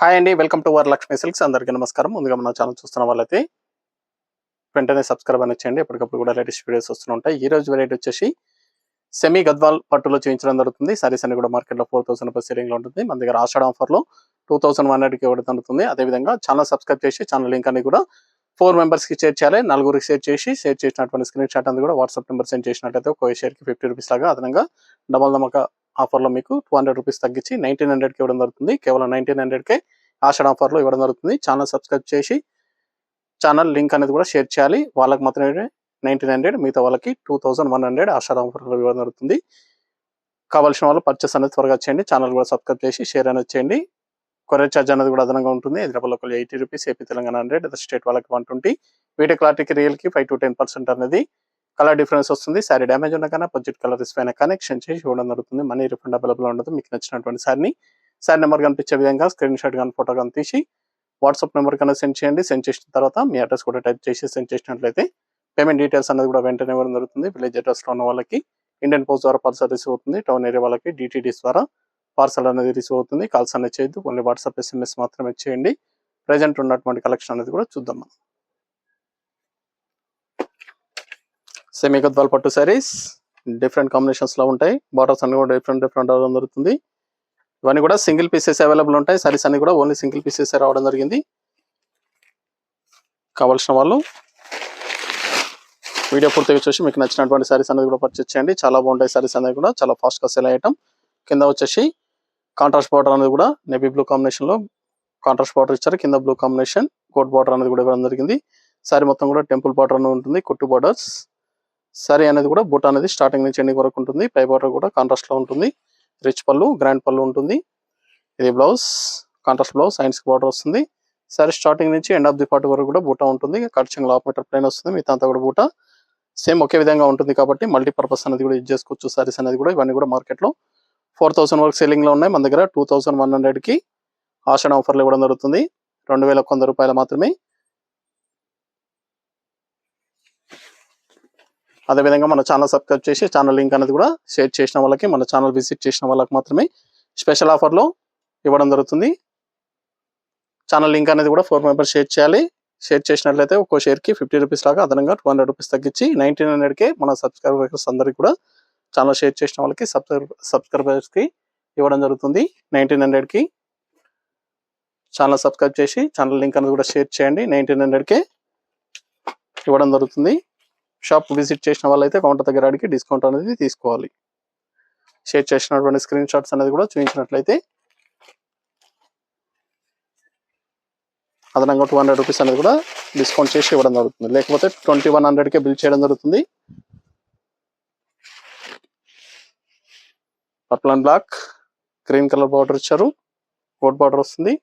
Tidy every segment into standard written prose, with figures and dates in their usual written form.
Hi అండి, welcome to Varalakshmi silks. అందరికీ నమస్కారం. ముందుగా మన ఛానల్ చూస్తున్న వాళ్ళైతే వెంటనే సబ్స్క్రైబ్ అని చేయండి. ఎప్పటికప్పుడు కూడా లేటెస్ట్ వీడియోస్ వస్తుంటాయి. ఈ రోజు వెరైటీ వచ్చేసి సెమీ గద్వాల్ పట్టులో చేయించడం జరుగుతుంది. సారీస్ అన్ని కూడా మార్కెట్లో 4000 రూపీస్ సెల్లింగ్ లో ఉంటుంది. మన దగ్గర ఆషాఢ ఆఫర్లో 2100కి ఇవ్వడం జరుగుతుంది. అదేవిధంగా ఛానల్ సబ్స్క్రైబ్ చేసి ఛానల్ లింక్ అని కూడా 4 మెంబర్స్కి షేర్ చేయాలి. 4గురికి షేర్ చేసినటువంటి స్క్రీన్ షాట్ అనేది కూడా వాట్సాప్ నెంబర్ సెండ్ చేసినట్లయితే ఒక షేర్కి 50 రూపీస్ లాగా అదనంగా డబల్ ధమాక ఆఫర్లో మీకు 200 రూపీస్ తగ్గించి 1900కి ఇవ్వడం జరుగుతుంది. కేవలం 1900కే ఆషాఢ ఆఫర్లో ఇవ్వడం జరుగుతుంది. ఛానల్ సబ్స్క్రైబ్ చేసి ఛానల్ లింక్ అనేది కూడా షేర్ చేయాలి. వాళ్ళకి మాత్రమే 1900, మిగతా వాళ్ళకి 2100 ఆషాఢ ఆఫర్లో ఇవ్వడం జరుగుతుంది. కావాల్సిన వాళ్ళు పర్చేస్ అనేది త్వరగా చేయండి. ఛానల్ కూడా సబ్స్క్రైబ్ చేసి షేర్ అనేది చేయండి. కొరియర్ ఛార్జ్ అనేది కూడా అదనంగా ఉంటుంది. Hyderabad local 80 rupees, AP Telangana 100, other state వాళ్ళకి 120. వీడియో క్లారిటీకి రియల్కి 5 to 10% అనేది కలర్ డిఫరెన్స్ వస్తుంది. సారీ డ్యామేజ్ ఉన్నా కానీ బడ్జెట్ కలర్ అయినా కానీ ఎక్స్చేంజ్ చేసి ఇవ్వడం జరుగుతుంది. మనీ రిఫండ్ అవైలబుల్ ఉండదు. మీకు నచ్చినటువంటి సారీని సారీ నెంబర్ కనిపించే విధంగా స్క్రీన్ షాట్ కానీ ఫోటో కానీ తీసి వాట్సాప్ నెంబర్ కన్నా సెండ్ చేయండి. సెండ్ చేసిన తర్వాత మీ అడ్రస్ కూడా టైప్ చేసి సెండ్ చేసినట్లయితే పేమెంట్ డీటెయిల్స్ అనేది కూడా వెంటనే ఇవ్వడం జరుగుతుంది. విలేజ్ అడ్రస్లో ఉన్న వాళ్ళకి ఇండియన్ పోస్ట్ ద్వారా పార్సల్ రిసీవ్ అవుతుంది. టౌన్ ఏరియా వాళ్ళకి డిటిడిస్ ద్వారా పార్సల్ అనేది రిసీవ్ అవుతుంది. కాల్స్ అనేది చేయొద్దు, ఓన్లీ వాట్సాప్ SMS మాత్రమే చేయండి. ప్రజెంట్ ఉన్నటువంటి కలెక్షన్ అనేది కూడా చూద్దాం మనం. సెమీ గద్వాల్ పట్టు సారీస్ డిఫరెంట్ కాంబినేషన్స్ లో ఉంటాయి. బార్డర్స్ అన్ని కూడా డిఫరెంట్ రావడం జరుగుతుంది. ఇవన్నీ కూడా సింగిల్ పీసెస్ అవైలబుల్ ఉంటాయి. సారీస్ అన్ని కూడా ఓన్లీ సింగిల్ పీసెస్ రావడం జరిగింది. కావాల్సిన వాళ్ళు వీడియో పూర్తిగా చూసి మీకు నచ్చినటువంటి సారీస్ అనేది కూడా పర్చేస్ చేయండి. చాలా బాగుంటాయి సారీస్ అనేది కూడా, చాలా ఫాస్ట్ గా సెల్ అయ్యటం. కింద వచ్చేసి కాంట్రాస్ట్ బార్డర్ అనేది కూడా నేవీ బ్లూ కాంబినేషన్ లో కాంట్రాస్ట్ బార్డర్ ఇచ్చారు. కింద బ్లూ కాంబినేషన్ కోట్ బార్డర్ అనేది కూడా ఇవ్వడం జరిగింది. సారీ మొత్తం కూడా టెంపుల్ బార్డర్ అనేది ఉంటుంది, కుట్టు బార్డర్స్. సారీ అనేది కూడా బూట అనేది స్టార్టింగ్ నుంచి ఎండింగ్ వరకు ఉంటుంది. పై బార్డర్ కూడా కాంట్రాస్ట్ లో ఉంటుంది. రిచ్ పళ్ళు, గ్రాండ్ పళ్ళు ఉంటుంది. ఇది blouse, contrast blouse, science border వస్తుంది. సారీ స్టార్టింగ్ నుంచి ఎండ్ ఆఫ్ ది పార్ట్ వరకు కూడా బూట ఉంటుంది. కట్చింగ్ హాఫ్ మీటర్ ప్లైన్ వస్తుంది. మిగతా అంతా కూడా బూట సేమ్ ఒకే విధంగా ఉంటుంది కాబట్టి మల్టీపర్పస్ అనేది కూడా యూజ్ చేసుకోవచ్చు. సారీస్ అనేది కూడా ఇవన్నీ కూడా మార్కెట్ లో 4000 వరకు సెల్లింగ్ లో ఉన్నాయి. మన దగ్గర 2100కి ఆషాఢ ఆఫర్లు ఇవ్వడం జరుగుతుంది. 2100 రూపాయలు మాత్రమే. అదేవిధంగా మన ఛానల్ సబ్స్క్రైబ్ చేసి ఛానల్ లింక్ అనేది కూడా షేర్ చేసిన వాళ్ళకి, మన ఛానల్ విజిట్ చేసిన వాళ్ళకి మాత్రమే స్పెషల్ ఆఫర్లో ఇవ్వడం జరుగుతుంది. ఛానల్ లింక్ అనేది కూడా 4 మెంబర్స్ షేర్ చేయాలి. షేర్ చేసినట్లయితే ఒక్కో షేర్కి 50 రూపీస్ లాగా అదనంగా 200 రూపీస్ తగ్గించి 1900కే మన సబ్స్క్రైబర్స్ అందరికీ కూడా ఛానల్ షేర్ చేసిన వాళ్ళకి సబ్స్క్రైబర్స్కి ఇవ్వడం జరుగుతుంది. 1900కి ఛానల్ సబ్స్క్రైబ్ చేసి ఛానల్ లింక్ అనేది కూడా షేర్ చేయండి. 1900కే ఇవ్వడం జరుగుతుంది. షాప్ విజిట్ చేసిన వాళ్ళైతే కౌంటర్ దగ్గర అడిగి డిస్కౌంట్ అనేది తీసుకోవాలి. షేర్ చేసినటువంటి స్క్రీన్ షాట్స్ అనేది కూడా చూపించినట్లయితే అదనంగా 200 రూపీస్ అనేది కూడా డిస్కౌంట్ చేసి ఇవ్వడం జరుగుతుంది. లేకపోతే 2100కే బిల్ చేయడం జరుగుతుంది. Purple and black, green colour border ఇచ్చారు, కోట్ బార్డర్ వస్తుంది.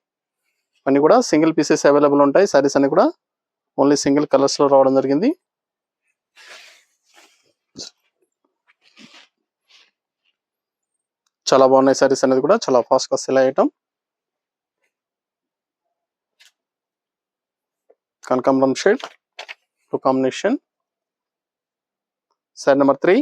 అన్ని కూడా సింగిల్ పీసెస్ అవైలబుల్ ఉంటాయి. సారీస్ అన్ని కూడా ఓన్లీ సింగిల్ కలర్స్ లో రావడం జరిగింది. చాలా బాగున్నాయి సారీస్ అనేది కూడా, చాలా ఫాస్ట్ గా సెల్ అయ్యటం. కనకాంబరం shade, blue combination. Sorry number 3.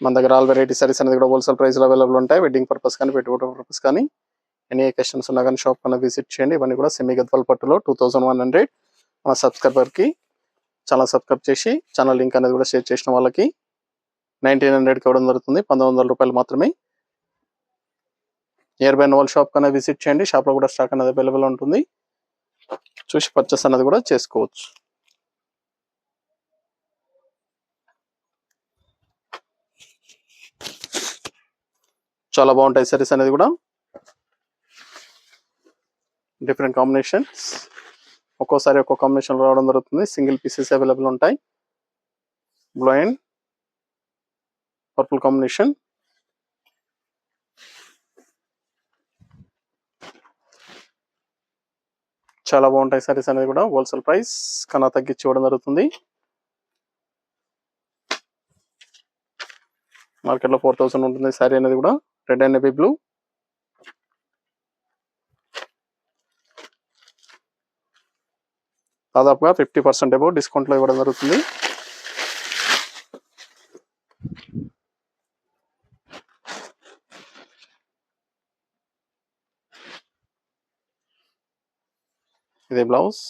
మన దగ్గర ఆల్ వెరైటీ సారీస్ అనేది కూడా హోల్సేల్ ప్రైస్ లో అవైలబుల్ ఉంటాయి. వెడ్డింగ్ పర్పస్ కానీ పెట్టుబడి పర్పస్ కానీ ఎనీ క్వశ్చన్స్ ఉన్నా కానీ షాప్ కన్నా విజిట్ చేయండి. ఇవన్నీ కూడా సెమీ గద్వాల్ పట్టులో 2100. మన సబ్స్క్రైబర్కి ఛానల్ సబ్స్క్రైబ్ చేసి ఛానల్ లింక్ అనేది కూడా షేర్ చేసిన వాళ్ళకి 1900కి ఇవ్వడం జరుగుతుంది. 1900 రూపాయలు మాత్రమే. నియర్ బై నోవల్ షాప్ కన్నా విజిట్ చేయండి. షాప్లో కూడా స్టాక్ అనేది అవైలబుల్ ఉంటుంది. చూసి పర్చేస్ అనేది కూడా చేసుకోవచ్చు. చాలా బాగుంటాయి సారీస్ అనేది కూడా, డిఫరెంట్ కాంబినేషన్స్. ఒక్కోసారి ఒక్కో కాంబినేషన్ రావడం జరుగుతుంది. సింగిల్ పీసెస్ అవైలబుల్ ఉంటాయి. Blue and purple combination. చాలా బాగుంటాయి సారీస్ అనేది కూడా, హోల్సేల్ ప్రైస్ కన్నా తగ్గించి ఇవ్వడం జరుగుతుంది. మార్కెట్లో 4000 ఉంటుంది సారీ అనేది కూడా. రెడ్ అండ్ నేవీ బ్లూ, దాదాపుగా 50% అబౌవ్ డిస్కౌంట్లో ఇవ్వడం జరుగుతుంది. ఇదే బ్లౌజ్.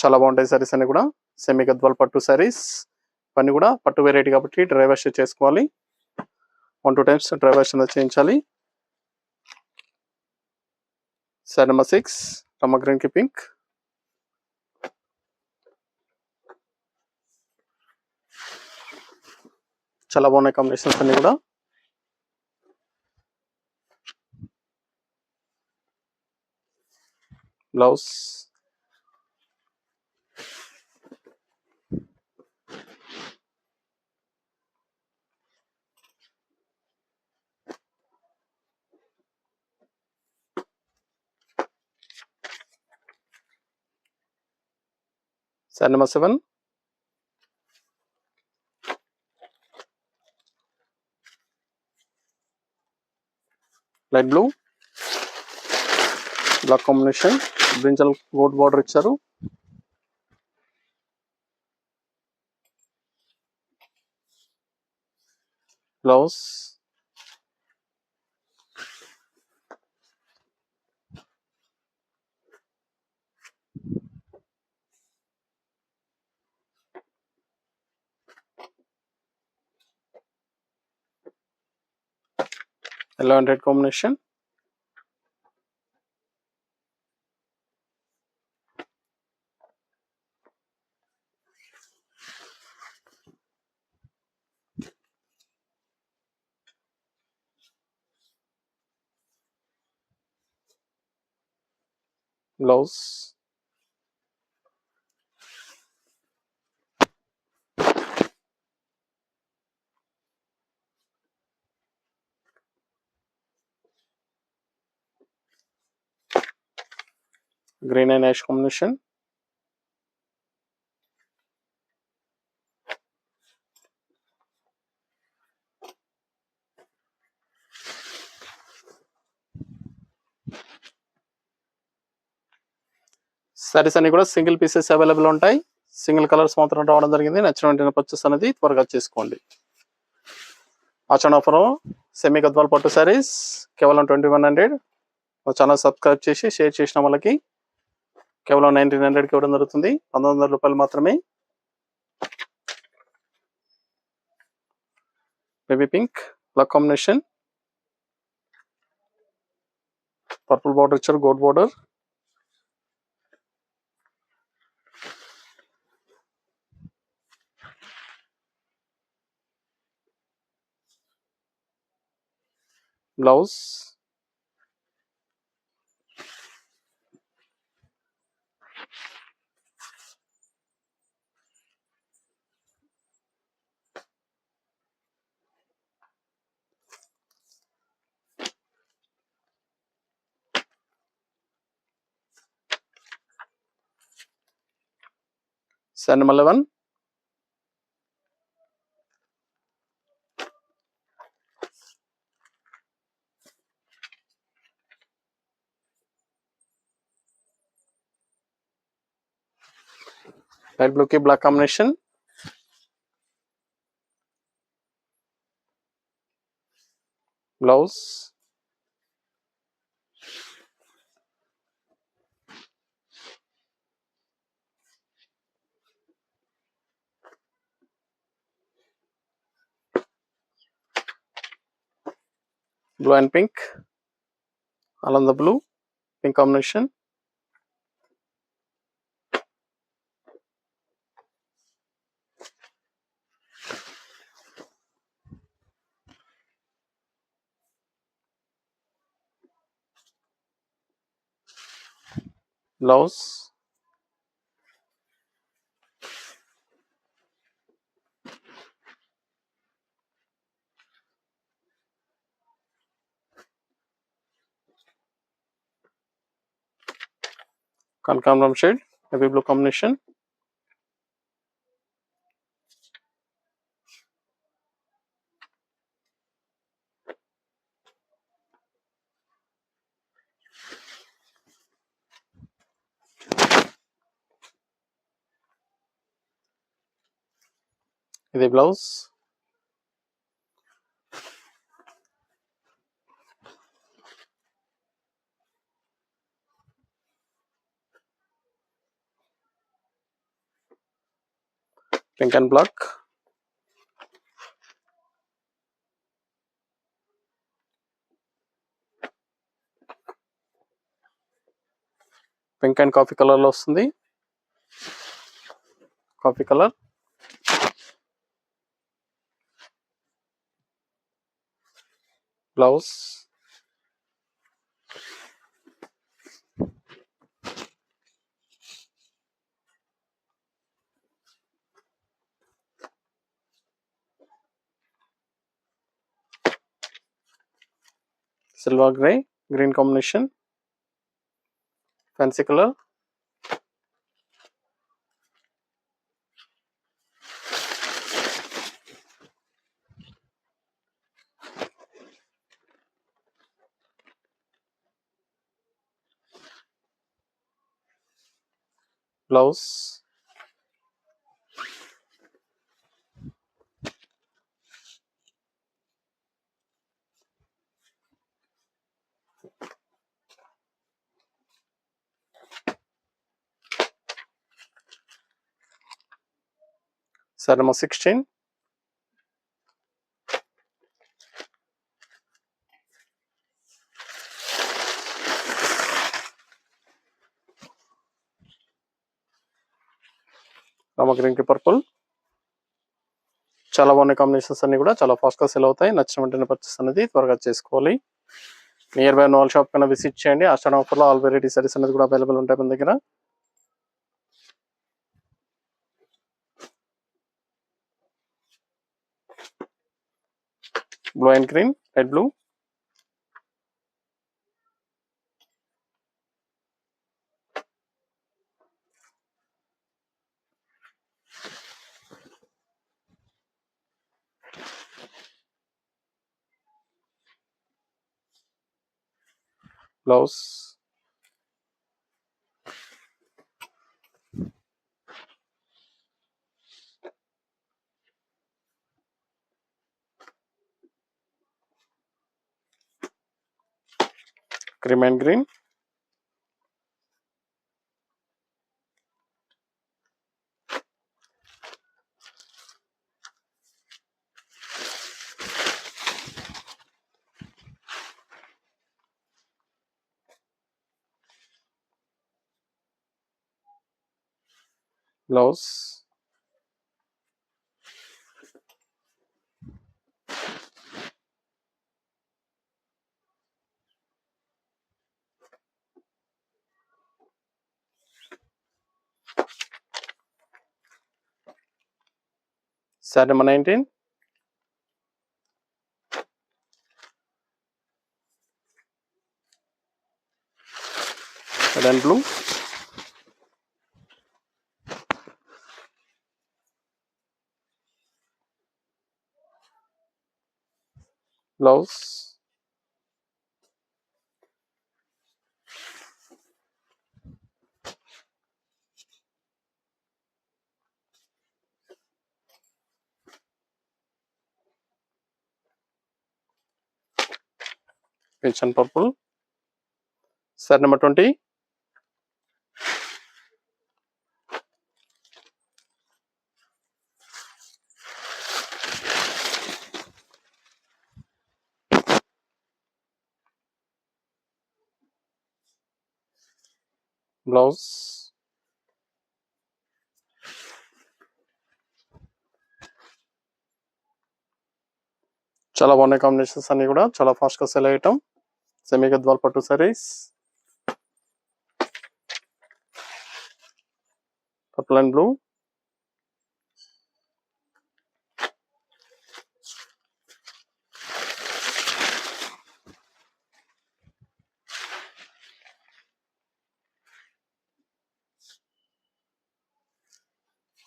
చాలా బాగుంటాయి సారీస్ అన్ని కూడా. సెమీ గద్వాల్ పట్టు సారీస్ ఇవన్నీ కూడా పట్టు వెరైటీ కాబట్టి డ్రై వాష్ చేసుకోవాలి. 1-2 times డ్రై వాష్ అనేది చేయించాలి. సారీ నెంబర్ 6 రమ్మ గ్రీన్ కి పింక్. చాలా బాగున్నాయి కాంబినేషన్స్ అన్ని కూడా. Blouse sari number 7 light blue black combination, brinjal gold border ఇచ్చారు. Blouse yellow and red combination. Blouse green and ash combination. Saris అన్ని కూడా సింగిల్ పీసెస్ అవైలబుల్ ఉంటాయి. సింగిల్ కలర్స్ మాత్రం రావడం జరిగింది. నచ్చిన వెంటనే పర్చేస్ అనేది త్వరగా చేసుకోండి. ఆచరణ ఆఫర్ సెమీ గద్వాల్ పట్టు సారీస్ కేవలం 2100. మా ఛానల్ సబ్స్క్రైబ్ చేసి షేర్ చేసిన వాళ్ళకి కేవలం 1900కి ఇవ్వడం జరుగుతుంది. 1900 రూపాయలు మాత్రమే. Baby pink black combination, purple border ఇచ్చారు, gold border. Blouse sari number 11 light blue కి black combination. Blouse blue and pink, along the blue pink combination. Blouse Kankanram shade, navy blue combination. ఇది blouse. Pink and black. Pink and coffee colour లో వస్తుంది. Coffee colour. Blouse. Silver grey, green combination, fancy colour. Blouse. Set number 16. రామ green కి purple. చాలా బాగున్నాయి combinations అన్ని కూడా చాలా ఫాస్ట్ గా సెల్ అవుతాయి. నచ్చిన వెంటనే పర్చేస్ అనేది త్వరగా చేసుకోవాలి. నియర్ బై నాల్ షాప్ కన్నా విజిట్ చేయండి. ఆషాఢ ఆఫర్ లో ఆల్ వెరైటీ సారీస్ అనేది కూడా అవైలబుల్ ఉంటాయి మన దగ్గర. Blue and green, red blue. Blouse. Cream and green. Blouse. Set number 19. Red and blue. Blouse. Peach and purple. Set number 20. Blouse. చాలా బాగున్నాయి కాంబినేషన్స్ అన్ని కూడా చాలా ఫాస్ట్ గా సెల్ అయ్యటం. సెమీ గద్వాల్ పట్టు saris. Purple and blue.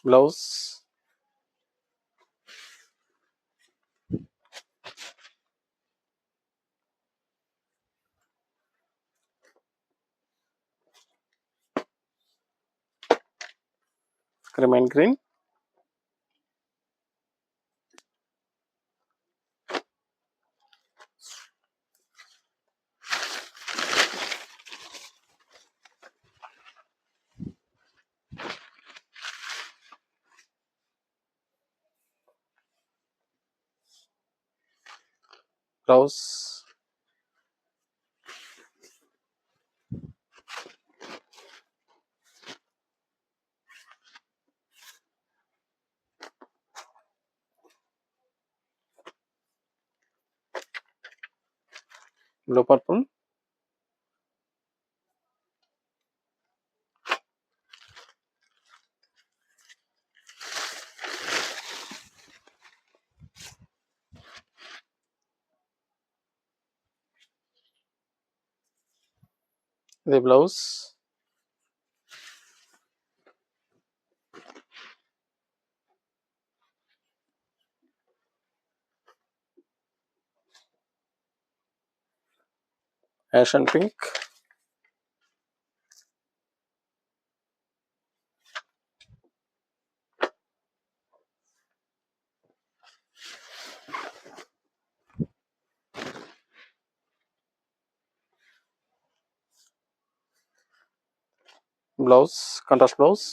Blouse. Cream and green. Blouse blue purple ఇది blouse ash and pink blouse contrast blouse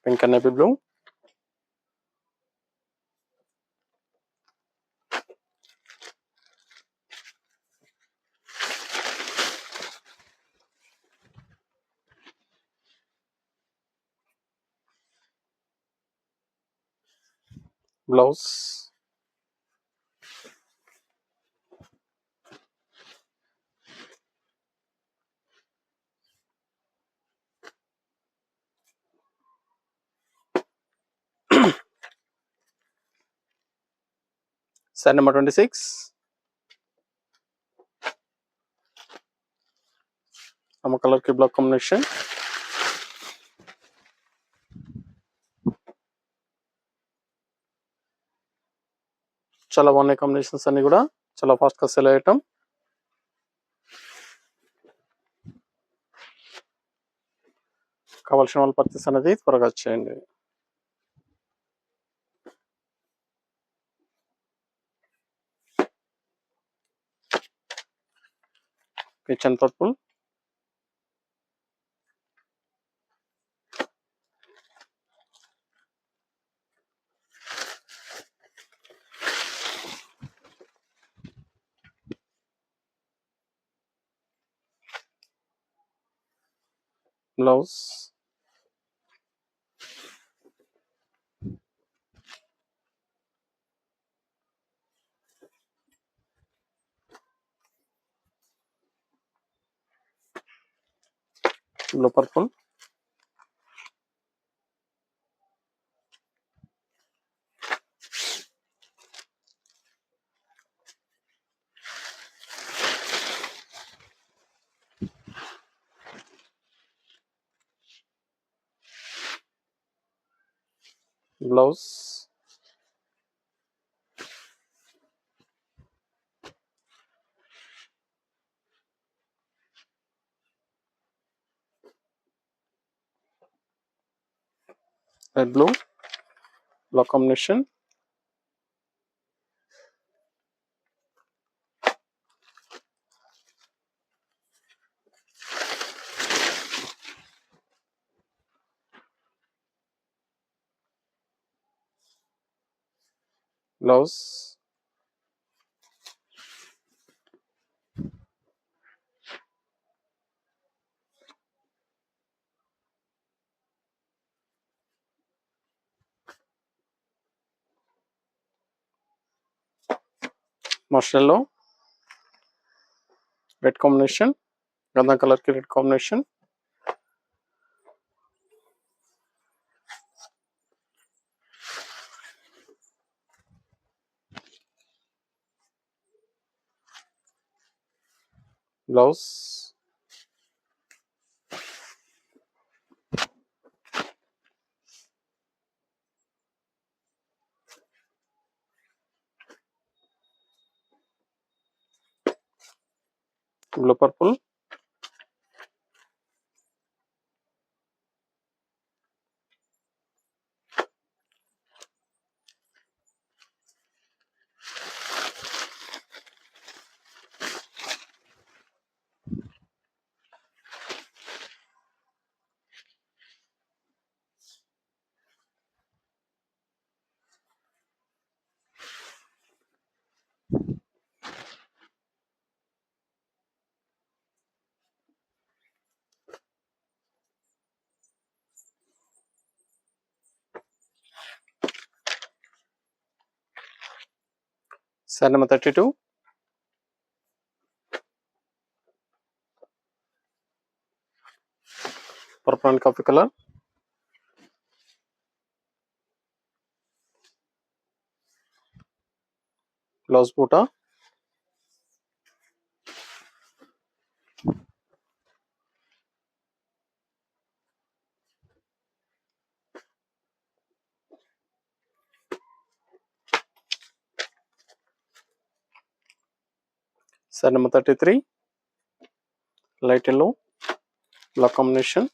pink and navy blue blouse sari number 26 అమ్మ colour కి బ్లాక్ కాంబినేషన్ చాలా బాగున్నాయి కాంబినేషన్స్ అన్ని కూడా చాలా ఫాస్ట్ గా సెల్ అయ్యటం కావాల్సిన వాళ్ళు పర్చేస్ అనేది త్వరగా చేయండి kitchen purple blouse blue purple blouse red blue black combination blouse mustard లో రెడ్ కాంబినేషన్ గంధం కలర్ కి red combination blouse blue purple Size number 32. Purple and coffee color. Blouse butta. Size number 33. Light yellow. Black combination.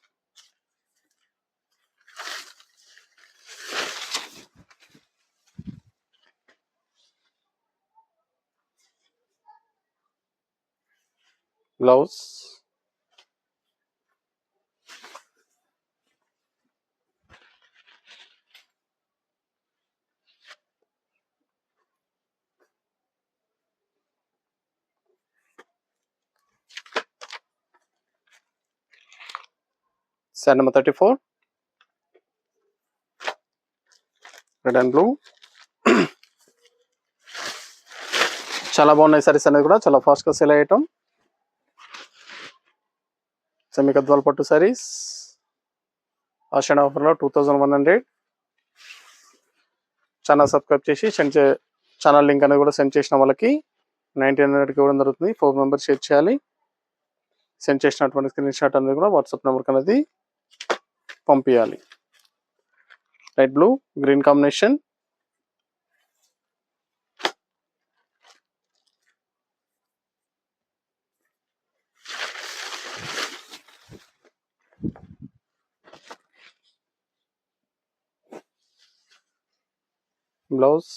Blouse. Size number 34. Red and blue. చాలా బాగున్నాయి సారీస్ అనేది కూడా చాలా fast గా sale అయ్యటం. Semi Gadwal పట్టు సారీస్ ఆషాఢ offer లో 2100. ఛానల్ సబ్స్క్రైబ్ చేసి channel link అనేది కూడా సెండ్ చేసిన వాళ్ళకి 1900 ఇవ్వడం జరుగుతుంది. 4 మెంబర్స్ షేర్ చేయాలి. సెండ్ చేసినటువంటి స్క్రీన్ షాట్ అనేది కూడా వాట్సాప్ నెంబర్కి అనేది పంపించాలి. Light blue green combination. Blouse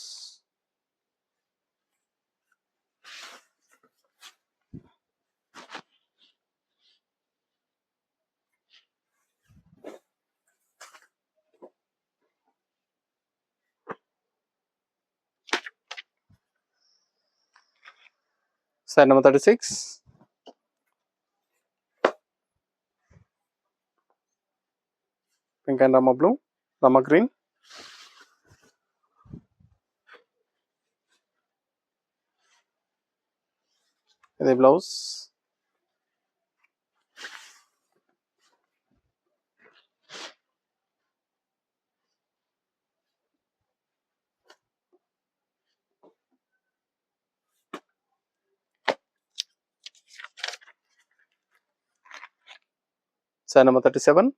size number 36. Pink and Rama blue, Rama green. The blouse. Size number 37.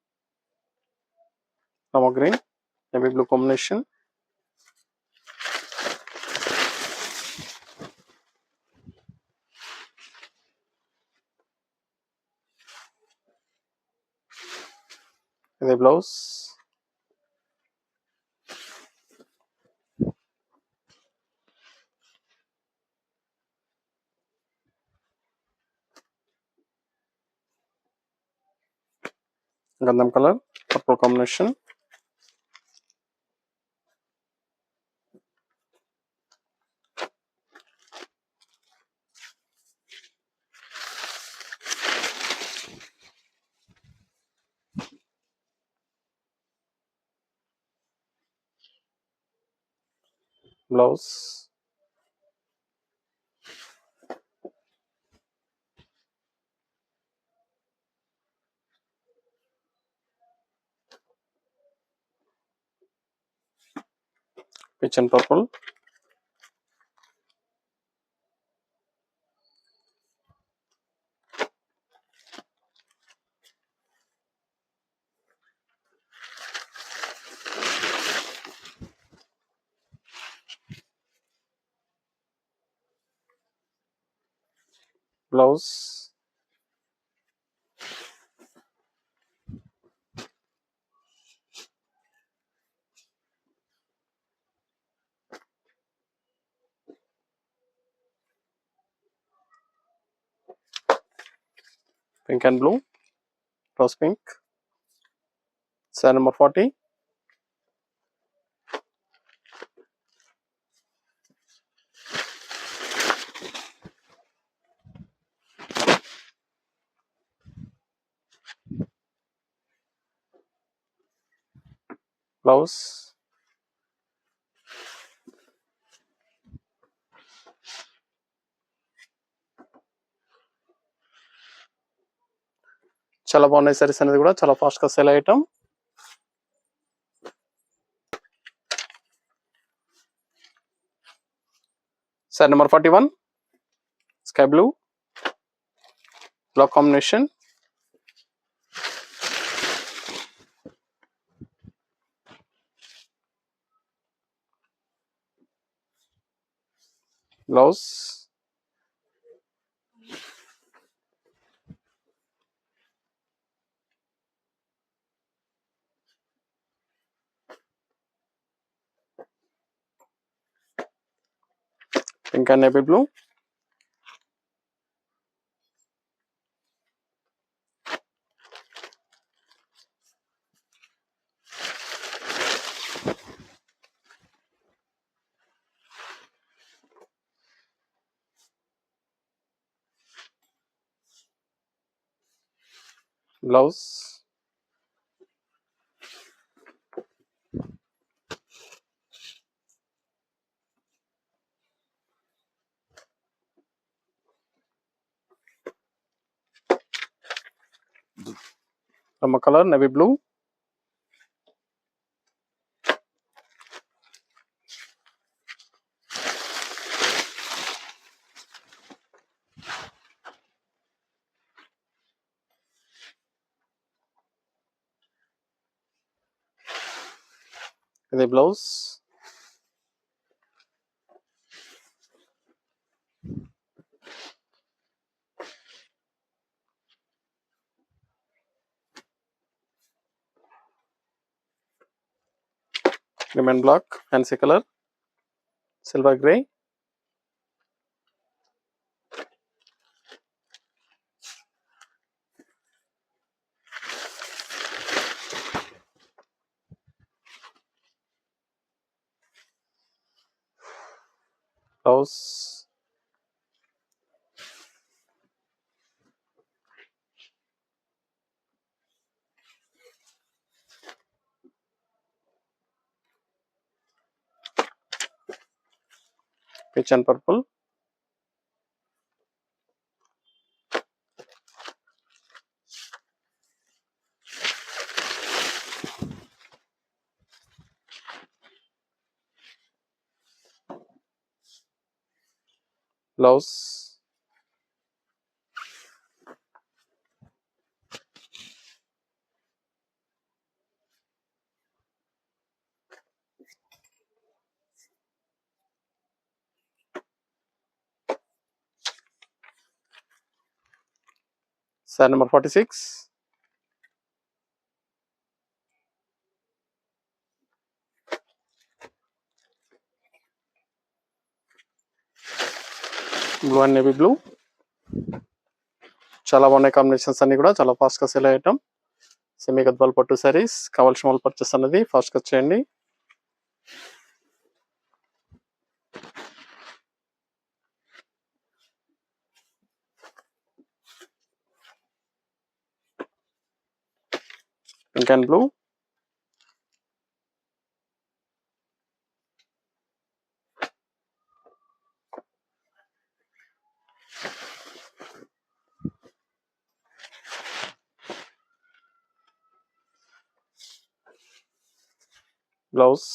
Rama green, navy blue combination. The blouse. Gandham color, purple combination. Blouse. Peach and purple. Blouse. Pink and blue, rose pink. Size number 40. Blouse, చాలా బాగున్నాయి సారీస్ అనేది కూడా చాలా fast గా sale అయ్యటం. Sari number 41 sky blue black combination, blouse, pink and navy blue, blouse, రమ్మ colour navy blue, ఇది blouse, lemon black fancy colour, silver grey, blouse, peach and purple, blouse, sari number 46 blue and navy blue, చాలా బాగున్నాయి combinations అన్ని కూడా చాలా fast గా sale అయ్యటం. Semi Gadwal పట్టు సారీస్ కావాల్సిన వాళ్ళు పర్చేస్ అనేది ఫాస్ట్ గా చేయండి. పింక్ అండ్ బ్లూ, బ్లౌజ్,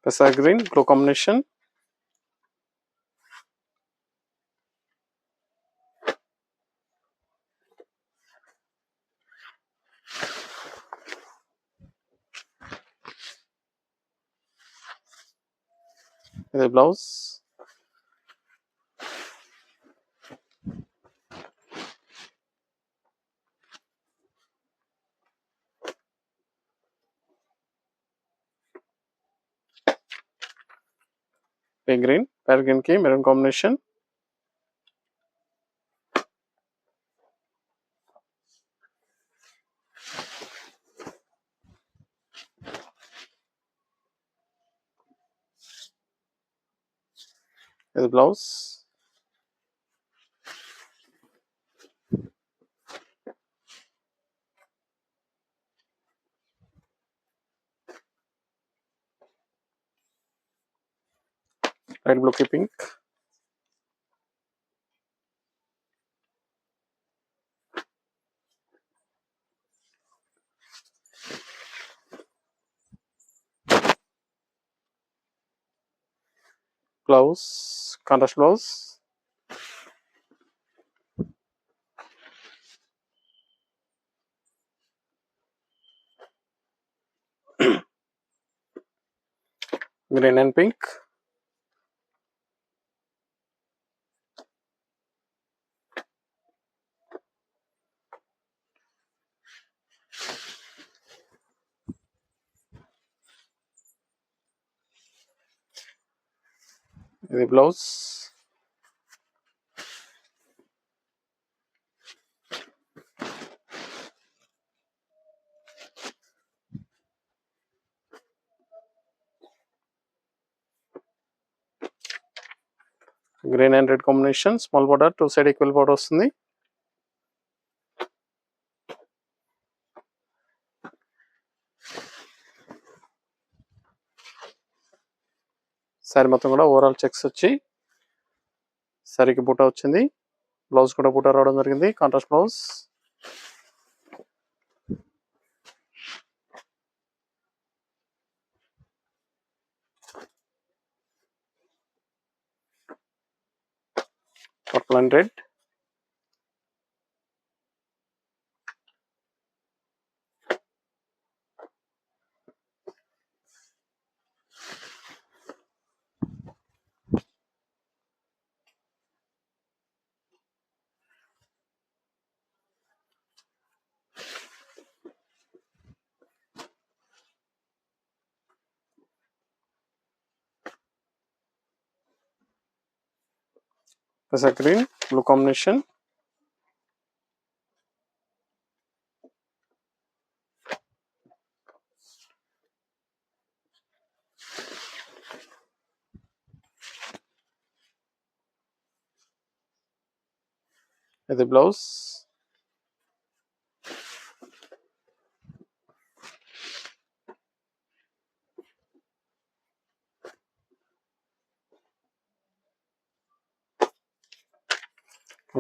పెసా గ్రీన్ బ్లూ కాంబినేషన్, ఇది బ్లౌజ్, గ్రీన్ ప్యారెట్ గ్రీన్ కి మెరూన్ కాంబినేషన్, ఇది బ్లౌజ్. లైట్ బ్లూ కి pink. Blouse contrast blouse. Green and pink. ఇది blouse. Green and red combination, small border, 2 side equal border వస్తుంది. సారీ మొత్తం కూడా overall checks వచ్చి సారీకి బూటా వచ్చింది. బ్లౌజ్ కూడా బూటా రావడం జరిగింది, contrast blouse. Purple and red. Green blue combination. ఇది బ్లౌజ్.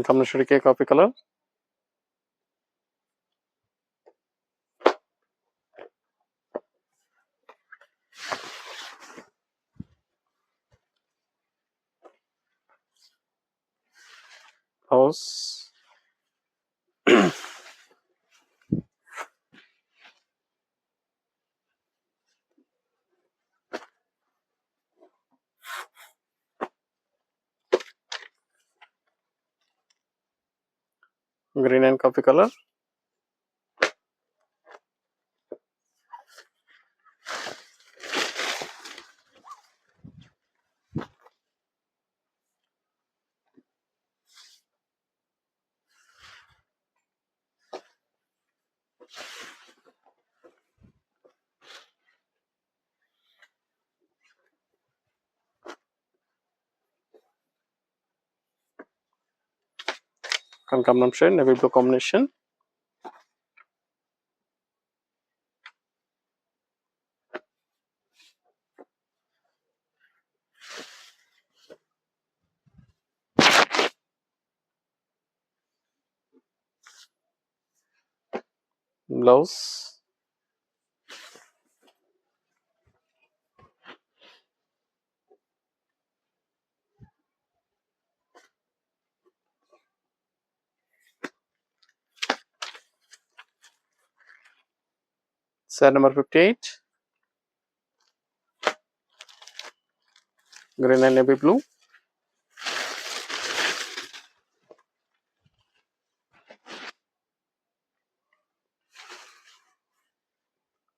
కాంబినేషన్ కే coffee colour. Blouse. Green and coffee colour. కనకాంబరం shade, navy blue combination. Blouse. Set number 58. Green and navy blue.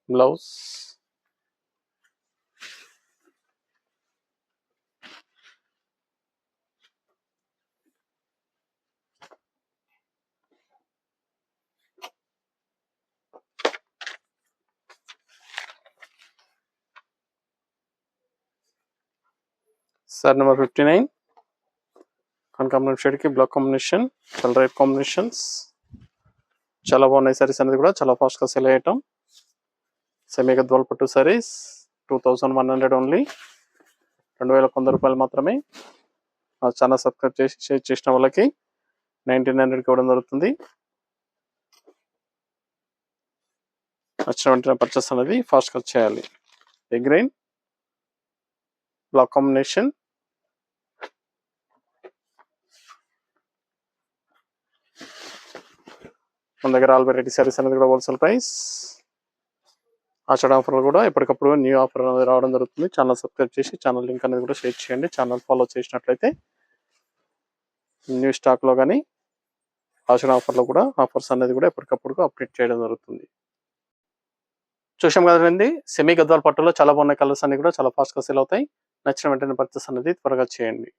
Blouse. Set number 59. కనకాంబరం shade కి black combination, colour rate combinations చాలా బాగున్నాయి. సారీస్ అనేది కూడా చాలా ఫాస్ట్ గా సెల్ అయ్యటం. సెమీ గద్వాల్ పట్టు సారీస్ 2100 ఓన్లీ, 2100 రూపాయలు మాత్రమే. మా ఛానల్ సబ్స్క్రైబ్ చేసి షేర్ చేసిన వాళ్ళకి 1900 ఇవ్వడం జరుగుతుంది. నచ్చిన వెంటనే పర్చేస్ అనేది ఫాస్ట్ గా చేయాలి. గ్రీన్ బ్లాక్ కాంబినేషన్, మన దగ్గర ఆల్ వెరైటీ సారీస్ అనేది కూడా హోల్సేల్ ప్రైస్. ఆషాఢ ఆఫర్లు కూడా ఎప్పటికప్పుడు న్యూ ఆఫర్ అనేది రావడం జరుగుతుంది. ఛానల్ సబ్స్క్రైబ్ చేసి ఛానల్ లింక్ అనేది కూడా షేర్ చేయండి. ఛానల్ ఫాలో చేసినట్లయితే న్యూ స్టాక్ లో కానీ ఆషాఢ ఆఫర్లో కూడా ఆఫర్స్ అనేది కూడా ఎప్పటికప్పుడు అప్డేట్ చేయడం జరుగుతుంది. చూసాం కదండి, సెమీ గద్వాల్ పట్టులో చాలా బాగున్న కలర్స్ అన్ని కూడా చాలా ఫాస్ట్ గా సేల్ అవుతాయి. నచ్చిన వెంటనే పర్చేస్ అనేది త్వరగా చేయండి.